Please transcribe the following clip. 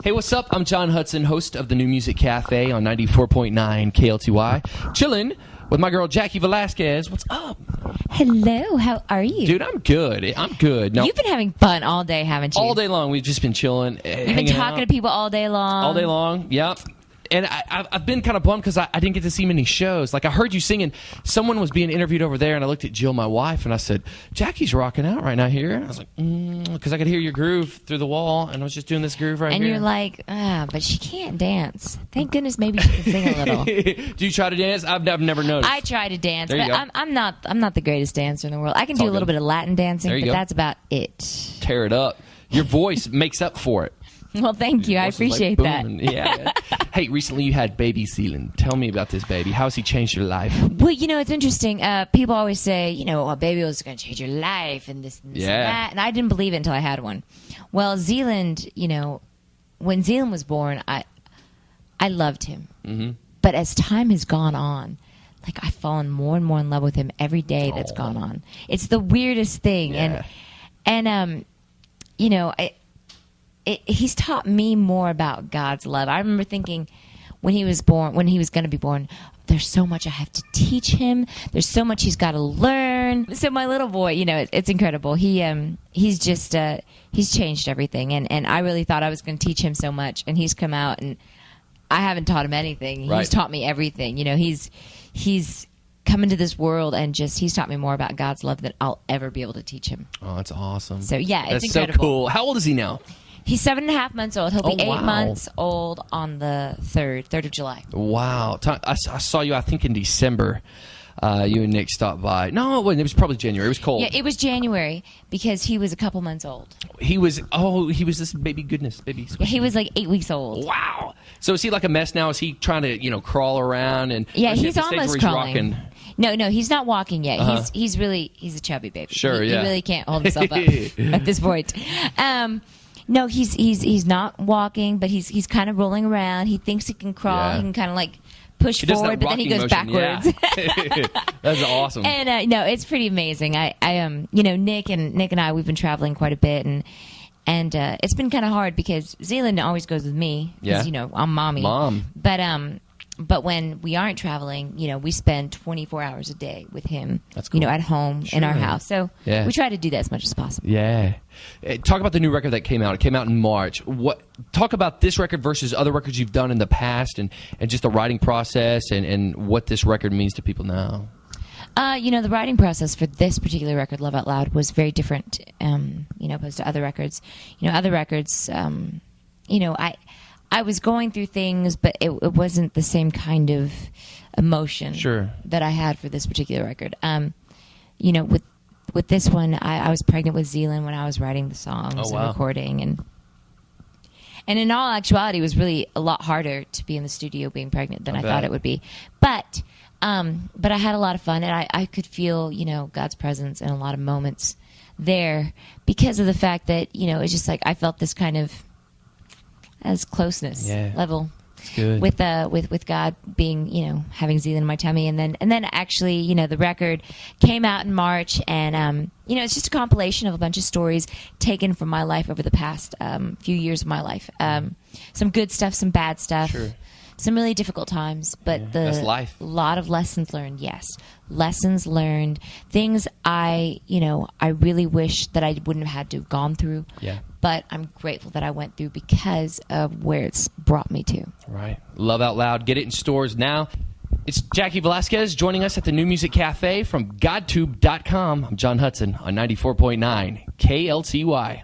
Hey, what's up? I'm John Hudson, host of the New Music Cafe on 94.9 KLTY. Chilling with my girl, Jaci Velasquez. What's up? Hello, how are you? Dude, I'm good. I'm good. No, You've been having fun all day, haven't you? all day long. We've just been chilling. You've been talking to people all day long. All day long, yep. And I've been kind of bummed because I didn't get to see many shows. Like, I heard you singing. Someone was being interviewed over there, and I looked at Jill, my wife, and I said, Jackie's rocking out right now here. And I was like, because I could hear your groove through the wall, and I was just doing this groove right here. And you're like, but she can't dance. Thank goodness maybe she can sing a little. Do you try to dance? I've never noticed. I try to dance, There you but go. I'm not the greatest dancer in the world. I can It's do all a little good. bit of Latin dancing, There you but go. that's about it. Tear it up. Your voice makes up for it. Well, thank you. I Voice is like appreciate that. booming. Yeah. Hey, recently you had baby Zealand. Tell me about this baby. How has he changed your life? Well, it's interesting. People always say, a baby was going to change your life and this and this and that. And I didn't believe it until I had one. Well, Zealand, when Zealand was born, I loved him. Mm-hmm. But as time has gone on, I've fallen more and more in love with him every day that's gone on. It's the weirdest thing. Yeah. And he's taught me more about God's love. I remember thinking when he was going to be born, there's so much I have to teach him. There's so much he's got to learn. So my little boy, it's incredible. He's just he's changed everything, and I really thought I was going to teach him so much, and he's come out and I haven't taught him anything. Right. He's taught me everything. He's come into this world and he's taught me more about God's love than I'll ever be able to teach him. Oh, that's awesome. So yeah, it's that's incredible. so cool. How old is he now? He's 7.5 months old. He'll be 8 wow. months old on the 3rd of July. Wow. I saw you, I think, in December. You and Nick stopped by. No, it wasn't. It was probably January. It was cold. Yeah, it was January because he was a couple months old. He was this baby goodness. Baby Yeah, he was 8 weeks old. Wow. So is he like a mess now? Is he trying to, crawl around? And Yeah, or is he he's at the stage almost where he's crawling. rocking? No, he's not walking yet. Uh-huh. He's a chubby baby. Sure, he yeah. really can't hold himself up at this point. No, he's not walking, but he's kind of rolling around. He thinks he can crawl. Yeah. He can kind of push He does forward, that but then he rocking goes motion, backwards. Yeah. That's awesome. And no, it's pretty amazing. Nick and I, we've been traveling quite a bit, and it's been kind of hard because Zealand always goes with me. Yeah. I'm mommy. Mom. But when we aren't traveling, we spend 24 hours a day with him. That's cool. At home in our Sure. house. So Yeah. we try to do that as much as possible. Yeah. Talk about the new record that came out. It came out in March. Talk about this record versus other records you've done in the past and just the writing process and what this record means to people now. The writing process for this particular record, Love Out Loud, was very different, opposed to other records. Other records, I was going through things, but it wasn't the same kind of emotion that I had for this particular record. With this one, I was pregnant with Zealand when I was writing the songs and recording, and in all actuality, it was really a lot harder to be in the studio being pregnant than I thought it would be. But I had a lot of fun, and I could feel God's presence in a lot of moments there because of the fact that it's just I felt this kind of as closeness level with God being having Zealand in my tummy, and then actually the record came out in March, and it's just a compilation of a bunch of stories taken from my life over the past few years of my life. Some good stuff, some bad stuff. Sure. Some really difficult times, but That's life. A lot of lessons learned. Yes, lessons learned. Things I really wish that I wouldn't have had to have gone through. Yeah. But I'm grateful that I went through because of where it's brought me to. Right. Love Out Loud. Get it in stores now. It's Jaci Velasquez joining us at the New Music Cafe from godtube.com. I'm John Hudson on 94.9 KLTY.